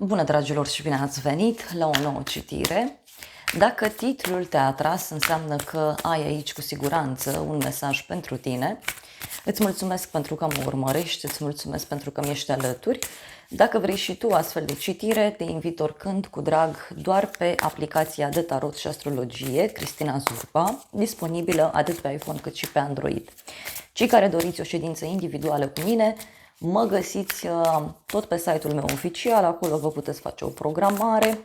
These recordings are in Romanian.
Bună, dragilor, și bine ați venit la o nouă citire. Dacă titlul te-a atras, înseamnă că ai aici cu siguranță un mesaj pentru tine. Îți mulțumesc pentru că mă urmărești, îți mulțumesc pentru că mi ești alături. Dacă vrei și tu astfel de citire, te invit oricând cu drag doar pe aplicația de tarot și astrologie Cristina Zurba, disponibilă atât pe iPhone cât și pe Android. Cei care doriți o ședință individuală cu mine, mă găsiți tot pe site-ul meu oficial, acolo vă puteți face o programare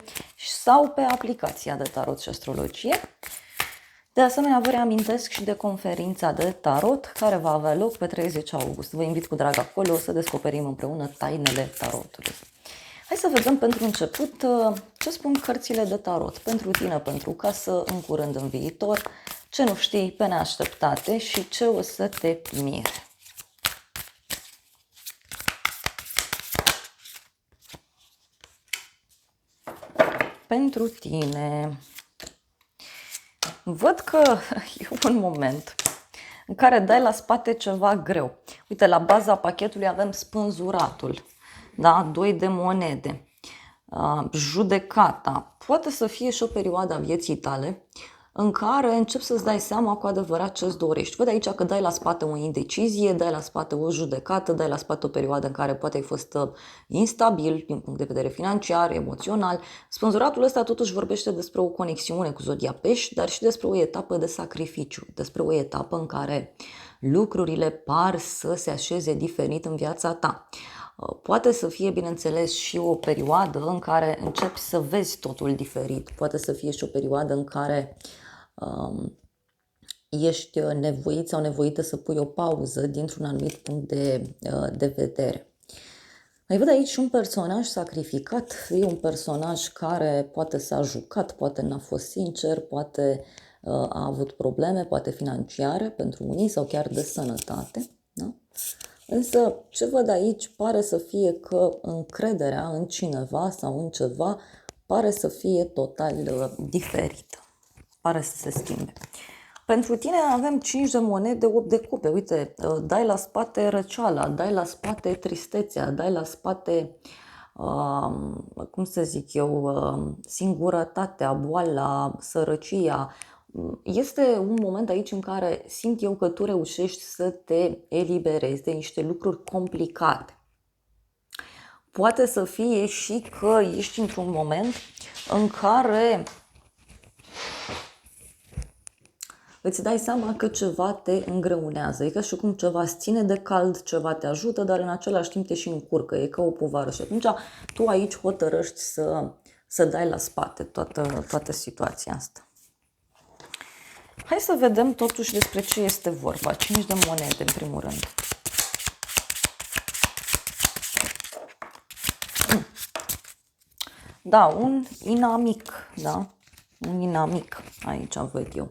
sau pe aplicația de tarot și astrologie. De asemenea, vă reamintesc și de conferința de tarot care va avea loc pe 30 august. Vă invit cu drag acolo să descoperim împreună tainele tarotului. Hai să vedem pentru început ce spun cărțile de tarot pentru tine, pentru casă, în curând, în viitor, ce nu știi pe neașteptate și ce o să te mire. Pentru tine, văd că e un moment în care dai la spate ceva greu. Uite, la baza pachetului avem spânzuratul, da? 2 de monede, judecata. Poate să fie și o perioadă a vieții tale în care începi să-ți dai seama cu adevărat ce-ți dorești. Văd aici că dai la spate o indecizie, dai la spate o judecată, dai la spate o perioadă în care poate ai fost instabil din punct de vedere financiar, emoțional. Spânzuratul ăsta totuși vorbește despre o conexiune cu zodia Pești, dar și despre o etapă de sacrificiu, despre o etapă în care lucrurile par să se așeze diferit în viața ta. Poate să fie, bineînțeles, și o perioadă în care începi să vezi totul diferit. Poate să fie și o perioadă în care ești nevoit sau nevoită să pui o pauză dintr-un anumit punct de vedere. Mai văd aici un personaj sacrificat, e un personaj care poate s-a jucat, poate n-a fost sincer, poate a avut probleme, poate financiare pentru unii sau chiar de sănătate. Da? Însă ce văd aici pare să fie că încrederea în cineva sau în ceva pare să fie total diferită, pare să se schimbe. Pentru tine avem 5 de monede, 8 de cupe. Uite, dai la spate răceala, dai la spate tristețea, dai la spate, cum să zic eu, singurătatea, boala, sărăcia. Este un moment aici în care simt eu că tu reușești să te eliberezi de niște lucruri complicate. Poate să fie și că ești într-un moment în care îți dai seama că ceva te îngreunează. E ca și cum ceva îți ține de cald, ceva te ajută, dar în același timp te și încurcă. E ca o povară și atunci tu aici hotărăști să dai la spate toată situația asta. Hai să vedem totuși despre ce este vorba. 5 de monede, în primul rând. Da, un inamic, da? Un inamic, aici văd eu.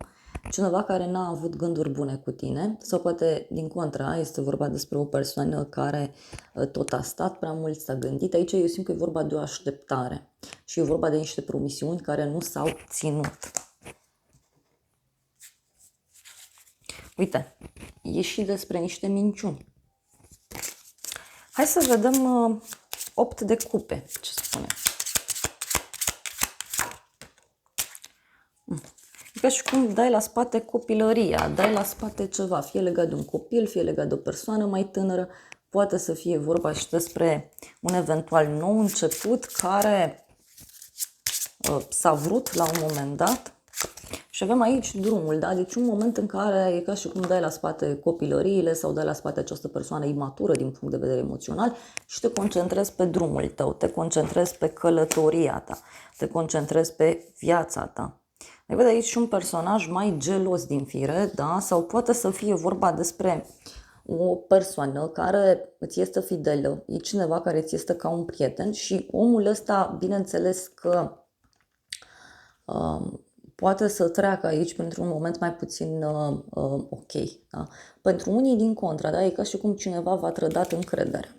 Cineva care n-a avut gânduri bune cu tine sau poate din contra, este vorba despre o persoană care tot a stat prea mult, s-a gândit. Aici eu simt că e vorba de o așteptare și e vorba de niște promisiuni care nu s-au ținut. Uite, e și despre niște minciuni. Hai să vedem 8 de cupe, ce spune. E ca și cum dai la spate copilăria, dai la spate ceva, fie legat de un copil, fie legat de o persoană mai tânără, poate să fie vorba și despre un eventual nou început care s-a vrut la un moment dat. Și avem aici drumul, da? Deci un moment în care e ca și cum dai la spate copilăriile sau dai la spate această persoană imatură din punct de vedere emoțional și te concentrezi pe drumul tău, te concentrezi pe călătoria ta, te concentrezi pe viața ta. Mai văd aici și un personaj mai gelos din fire, da? Sau poate să fie vorba despre o persoană care îți este fidelă, e cineva care îți este ca un prieten și omul ăsta, bineînțeles că poate să treacă aici pentru un moment mai puțin ok. Da? Pentru unii din contra, da? E ca și cum cineva v-a trădat încredere.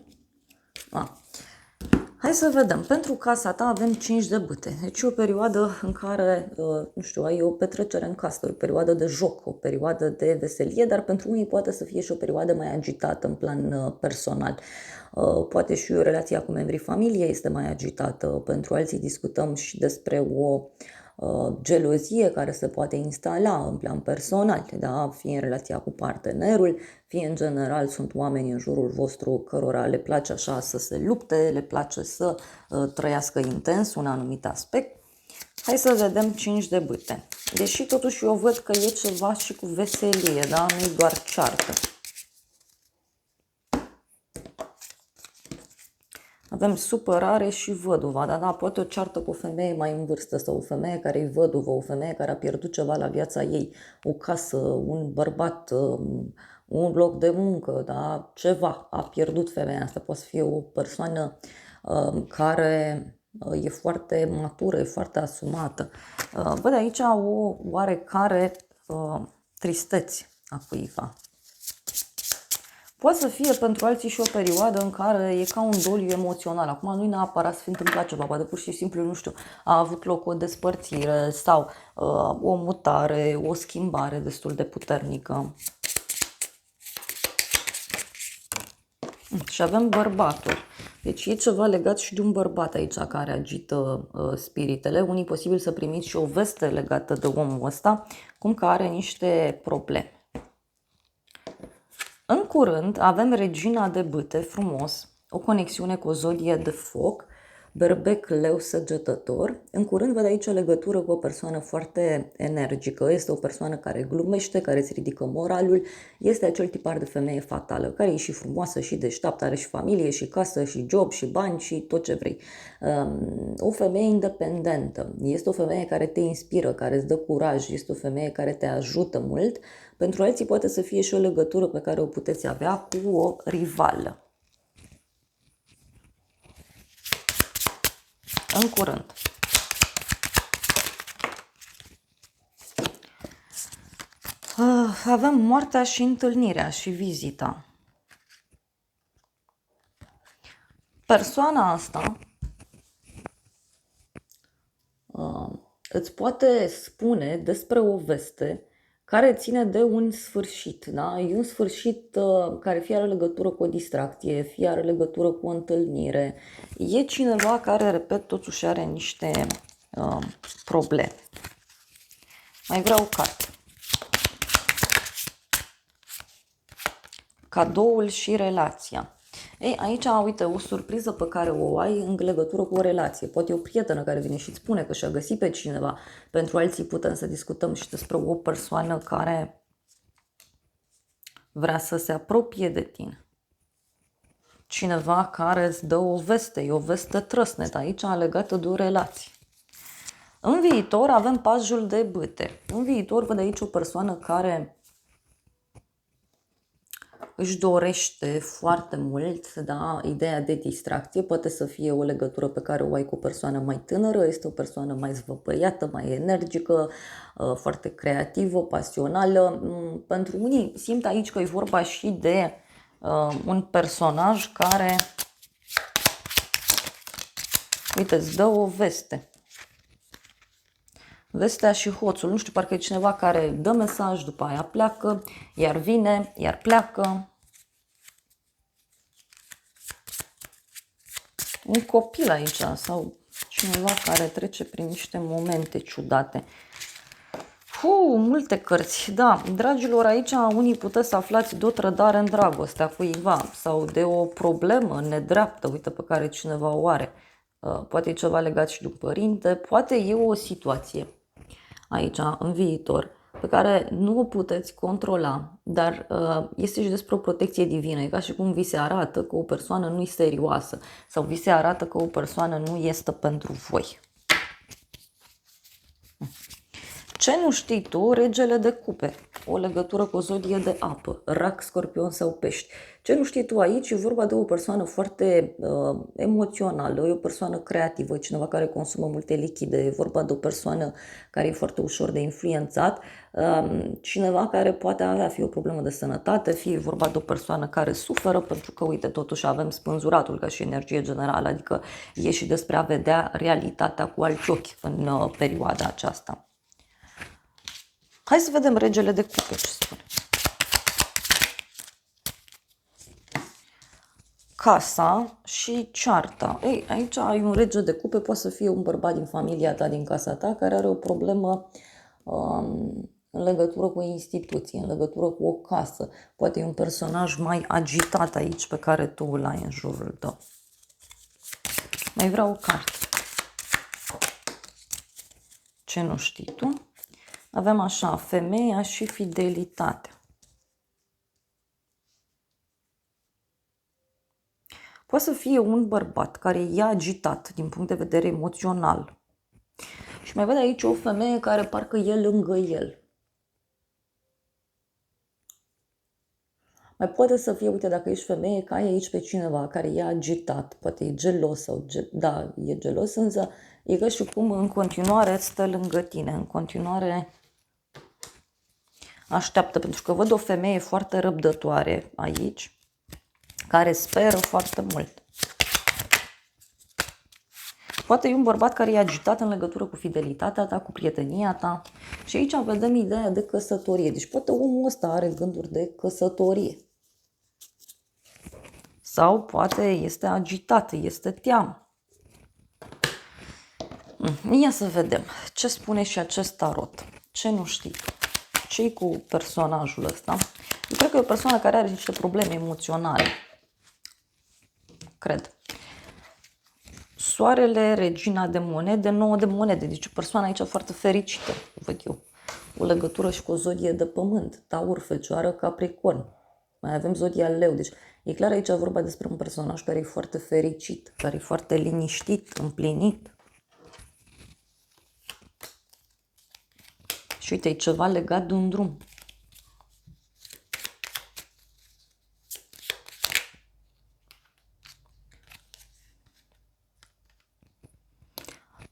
Hai să vedem. Pentru casa ta avem 5 de bâte. Deci e o perioadă în care, nu știu, ai o petrecere în casă, o perioadă de joc, o perioadă de veselie, dar pentru unii poate să fie și o perioadă mai agitată în plan personal. Poate și relația cu membrii familiei este mai agitată. Pentru alții discutăm și despre o gelozie care se poate instala în plan personal, da? Fie în relația cu partenerul, fie în general sunt oameni în jurul vostru cărora le place așa să se lupte, le place să trăiască intens un anumit aspect. Hai să vedem 5 de bâte. Deși totuși eu văd că e ceva și cu veselie, da? Nu-i doar ceartă. Avem supărare și văduva, da, poate o ceartă cu o femeie mai în vârstă sau o femeie care e văduvă, o femeie care a pierdut ceva la viața ei, o casă, un bărbat, un loc de muncă, da, ceva a pierdut femeia asta. Poate să fie o persoană care e foarte matură, e foarte asumată. Văd aici o oarecare tristețe a cuiva. Poate să fie pentru alții și o perioadă în care e ca un doliu emoțional. Acum nu-i neapărat să fi întâmplat ceva, poate pur și simplu, nu știu, a avut loc o despărțire sau o mutare, o schimbare destul de puternică. Și avem bărbatul. Deci e ceva legat și de un bărbat aici care agită spiritele. Unii posibil să primiți și o veste legată de omul ăsta, cum că are niște probleme. În curând avem regina de bâte, frumos, o conexiune cu o zodie de foc, berbec, leu, săgetător. În curând văd aici o legătură cu o persoană foarte energică, este o persoană care glumește, care îți ridică moralul, este acel tipar de femeie fatală, care e și frumoasă și deșteaptă, are și familie, și casă, și job, și bani, și tot ce vrei. O femeie independentă, este o femeie care te inspiră, care îți dă curaj, este o femeie care te ajută mult. Pentru alții poate să fie și o legătură pe care o puteți avea cu o rivală. În curând. Avem moartea și întâlnirea și vizita. Persoana asta îți poate spune despre o veste care ține de un sfârșit, da? E un sfârșit care fie are legătură cu o distracție, fie are legătură cu o întâlnire. E cineva care, repet, totuși are niște probleme. Mai vreau o carte. Cadoul și relația. Ei, aici, uite, o surpriză pe care o ai în legătură cu o relație. Poate e o prietenă care vine și îți spune că și-a găsit pe cineva. Pentru alții putem să discutăm și despre o persoană care vrea să se apropie de tine. Cineva care îți dă o veste, e o veste trăsnetă aici legată de o relație. În viitor avem pajul de bâte. În viitor văd aici o persoană care își dorește foarte mult, da, ideea de distracție, poate să fie o legătură pe care o ai cu o persoană mai tânără, este o persoană mai zvăpăiată, mai energică, foarte creativă, pasională. Pentru unii simt aici că e vorba și de un personaj care, uite, îți dă o veste. Vestea și hoțul, nu știu, parcă e cineva care dă mesaj, după aia pleacă, iar vine, iar pleacă. Un copil aici sau cineva care trece prin niște momente ciudate. Multe cărți, da, dragilor, aici unii puteți să aflați de o trădare în dragostea cuiva sau de o problemă nedreaptă, uite, pe care cineva o are. Poate e ceva legat și de un părinte, poate e o situație aici, în viitor, pe care nu o puteți controla, dar este și despre o protecție divină. E ca și cum vi se arată că o persoană nu e serioasă sau vi se arată că o persoană nu este pentru voi. Ce nu știi tu, regele de cupe, o legătură cu o zodie de apă, rac, scorpion sau pești. Ce nu știi tu aici, e vorba de o persoană foarte emoțională, e o persoană creativă, cineva care consumă multe lichide, e vorba de o persoană care e foarte ușor de influențat, cineva care poate avea fie o problemă de sănătate, fie e vorba de o persoană care suferă, pentru că, uite, totuși avem spânzuratul ca și energie generală, adică e și despre a vedea realitatea cu alți ochi în perioada aceasta. Hai să vedem regele de cupe ce spune. Casa și cearta. Ei, aici ai un rege de cupe, poate să fie un bărbat din familia ta, din casa ta, care are o problemă în legătură cu o instituție, în legătură cu o casă. Poate e un personaj mai agitat aici pe care tu îl ai în jurul tău. Mai vreau o carte. Ce nu știi tu? Avem așa, femeia și fidelitatea. Poate să fie un bărbat care e agitat din punct de vedere emoțional. Și mai văd aici o femeie care parcă e lângă el. Mai poate să fie, uite, dacă ești femeie, că ai aici pe cineva care e agitat, poate e gelos sau, da, e gelos, însă e ca și cum în continuare stă lângă tine, în continuare așteaptă, pentru că văd o femeie foarte răbdătoare aici, care speră foarte mult. Poate e un bărbat care e agitat în legătură cu fidelitatea ta, cu prietenia ta. Și aici vedem ideea de căsătorie. Deci poate omul ăsta are gânduri de căsătorie. Sau poate este agitat, este teamă. Ia să vedem ce spune și acest tarot. Ce nu știi? Ce-i cu personajul ăsta? Eu cred că e o persoană care are niște probleme emoționale. Cred. Soarele, regina de monede, 9 de monede. Deci o persoană aici foarte fericită, văd eu. O legătură și cu o zodie de pământ. Taur, Fecioară, Capricorn. Mai avem zodia Leu. Deci e clar aici vorba despre un personaj care e foarte fericit, care e foarte liniștit, împlinit. Și uite, e ceva legat de un drum.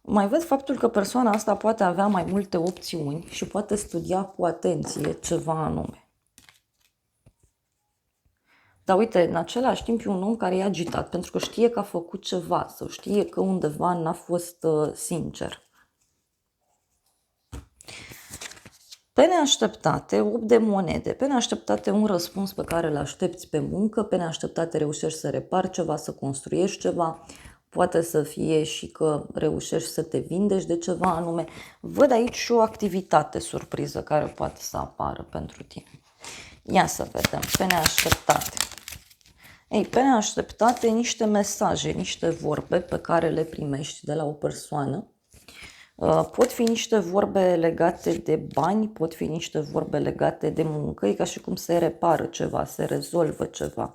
Mai văd faptul că persoana asta poate avea mai multe opțiuni și poate studia cu atenție ceva anume. Dar uite, în același timp e un om care e agitat pentru că știe că a făcut ceva sau știe că undeva n-a fost sincer. Pe neașteptate, 8 de monede, pe neașteptate un răspuns pe care îl aștepți pe muncă, pe neașteptate reușești să repari ceva, să construiești ceva, poate să fie și că reușești să te vindești de ceva anume. Văd aici și o activitate surpriză care poate să apară pentru tine. Ia să vedem, pe neașteptate. Ei, pe neașteptate niște mesaje, niște vorbe pe care le primești de la o persoană. Pot fi niște vorbe legate de bani, pot fi niște vorbe legate de muncă, e ca și cum se repară ceva, se rezolvă ceva.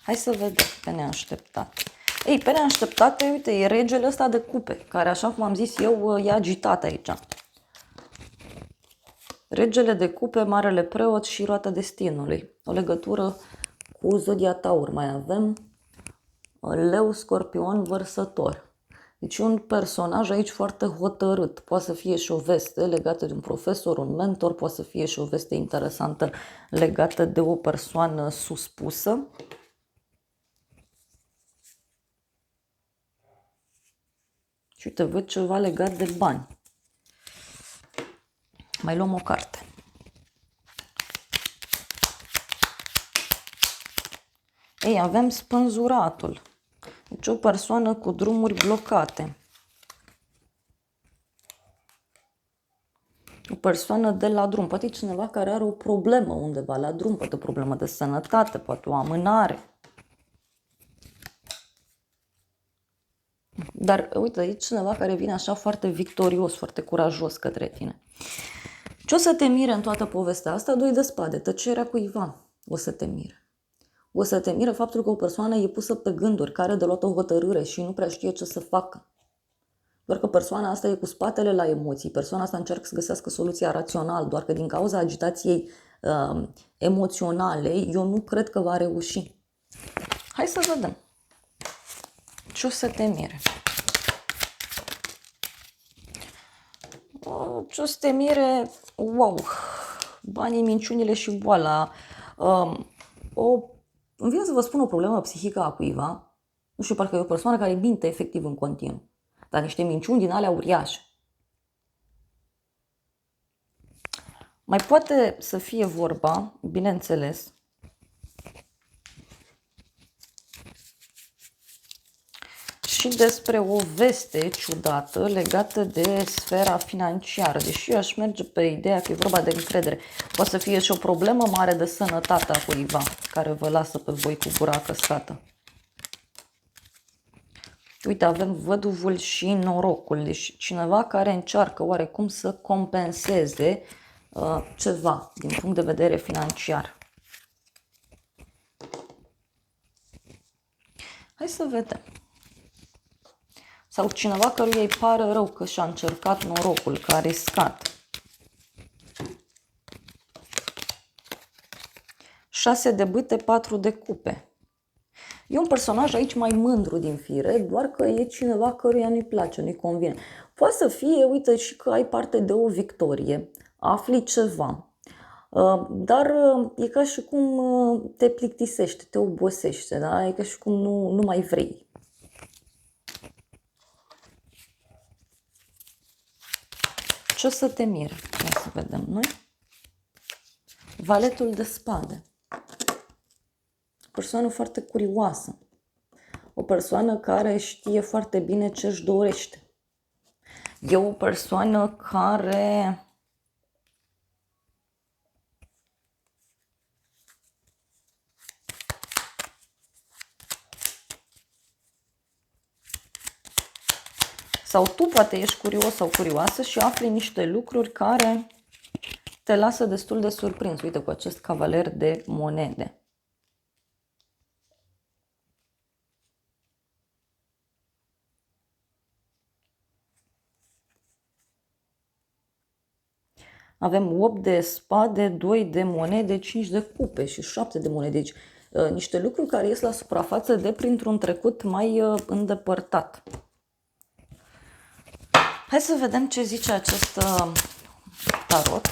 Hai să vedem pe neașteptate. Ei, pe neașteptate, uite, e regele ăsta de cupe, care, așa cum am zis eu, e agitat aici. Regele de cupe, marele preot și roata destinului. O legătură cu zodia Taur. Mai avem Leu, Scorpion, Vărsător. Deci un personaj aici foarte hotărât. Poate să fie și o veste legată de un profesor, un mentor, poate să fie și o veste interesantă legată de o persoană suspusă. Și uite, văd ceva legat de bani. Mai luăm o carte. Ei, avem spânzuratul. Deci o persoană cu drumuri blocate. O persoană de la drum. Poate e cineva care are o problemă undeva la drum. Poate o problemă de sănătate, poate o amânare. Dar uite, e cineva care vine așa foarte victorios, foarte curajos către tine. Ce o să te mire în toată povestea asta? 2 de spade, tăcerea cuiva o să te mire. O să te mire faptul că o persoană e pusă pe gânduri, care are de luat o hotărâre și nu prea știe ce să facă. Doar că persoana asta e cu spatele la emoții, persoana asta încearcă să găsească soluția rațional, doar că din cauza agitației emoționale, eu nu cred că va reuși. Hai să vedem. Ce o să te mire? Ce o să te mire? Wow! Banii, minciunile și boala. Îmi vine să vă spun o problemă psihică a cuiva. Nu știu, parcă e o persoană care minte efectiv în continuu. Dar niște minciuni din alea uriașe. Mai poate să fie vorba, bineînțeles, și despre o veste ciudată legată de sfera financiară. Deși eu aș merge pe ideea că e vorba de încredere. Poate să fie și o problemă mare de sănătate a cuiva care vă lasă pe voi cu gura căscată. Uite, avem văduvul și norocul. Deci cineva care încearcă oarecum să compenseze ceva din punct de vedere financiar. Hai să vedem. Sau cineva căruia îi pare rău că și-a încercat norocul, că a riscat. 6 de bâte, 4 de cupe. E un personaj aici mai mândru din fire, doar că e cineva căruia nu-i place, nu-i convine. Poate să fie, uite, și că ai parte de o victorie, afli ceva, dar e ca și cum te plictisește, te obosește, da? E ca și cum nu mai vrei. Ce o să te mire? Hai să vedem noi. Valetul de spade. O persoană foarte curioasă. O persoană care știe foarte bine ce își dorește. E o persoană care sau tu poate ești curios sau curioasă și afli niște lucruri care te lasă destul de surprins. Uite, cu acest cavaler de monede. Avem 8 de spade, 2 de monede, 5 de cupe și 7 de monede. Deci, niște lucruri care ies la suprafață de printr-un trecut mai îndepărtat. Hai să vedem ce zice acest tarot.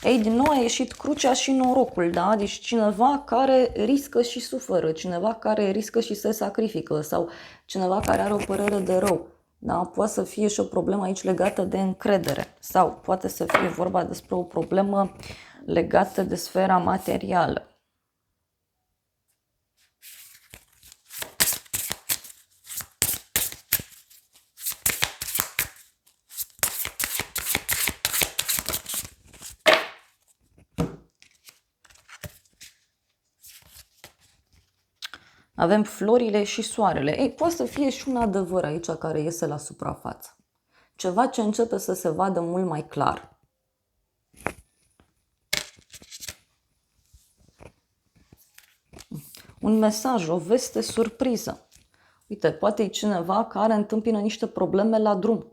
Ei, din nou a ieșit crucea și norocul, da? Deci cineva care riscă și suferă, cineva care riscă și se sacrifică sau cineva care are o părere de rău. Da? Poate să fie și o problemă aici legată de încredere sau poate să fie vorba despre o problemă legată de sfera materială. Avem florile și soarele. Ei, poate să fie și un adevăr aici care iese la suprafață. Ceva ce începe să se vadă mult mai clar. Un mesaj, o veste surpriză. Uite, poate e cineva care întâmpină niște probleme la drum.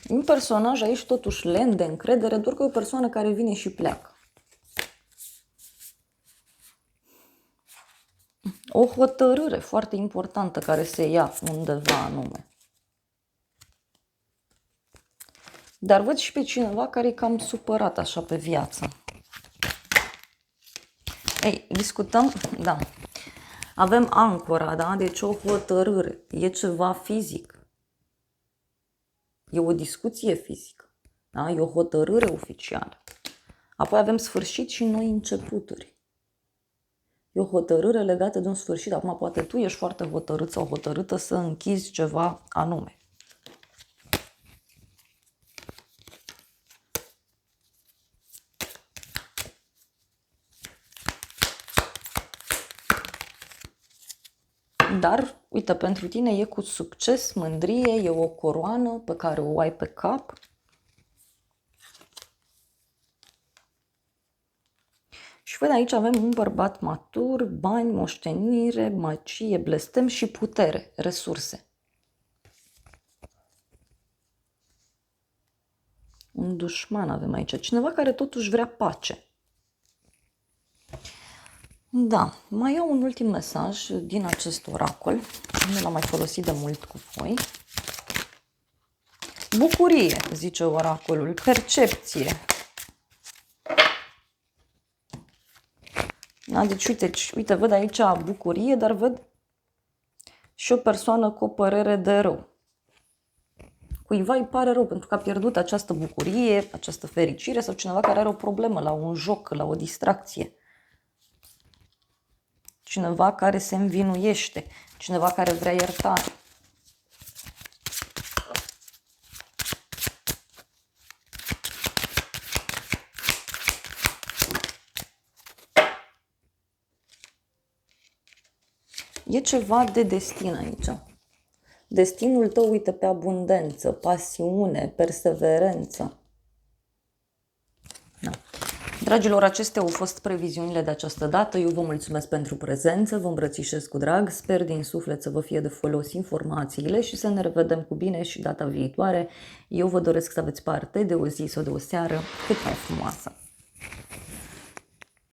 Un personaj aici totuși len de încredere, doar că e o persoană care vine și pleacă. O hotărâre foarte importantă care se ia undeva anume. Dar văd și pe cineva care e cam supărat așa pe viață. Ei, discutăm, da. Avem ancora, da? Deci o hotărâre. E ceva fizic. E o discuție fizică. Da? E o hotărâre oficială. Apoi avem sfârșit și noi începuturi. E o hotărâre legată de un sfârșit. Acum poate tu ești foarte hotărât sau hotărâtă să închizi ceva anume. Dar, uite, pentru tine e cu succes, mândrie, e o coroană pe care o ai pe cap. Și văd aici avem un bărbat matur, bani, moștenire, magie, blestem și putere, resurse. Un dușman avem aici, cineva care totuși vrea pace. Da, mai iau un ultim mesaj din acest oracol, nu l-am mai folosit de mult cu voi. Bucurie, zice oracolul, percepție. Da, deci uite, văd aici bucurie, dar văd și o persoană cu o părere de rău. Cuiva îi pare rău pentru că a pierdut această bucurie, această fericire sau cineva care are o problemă la un joc, la o distracție. Cineva care se învinuiește, cineva care vrea iertare. E ceva de destin aici. Destinul tău, uite, pe abundență, pasiune, perseverență. Da. Dragilor, acestea au fost previziunile de această dată. Eu vă mulțumesc pentru prezență, vă îmbrățișez cu drag, sper din suflet să vă fie de folos informațiile și să ne revedem cu bine și data viitoare. Eu vă doresc să aveți parte de o zi sau de o seară cât mai frumoasă.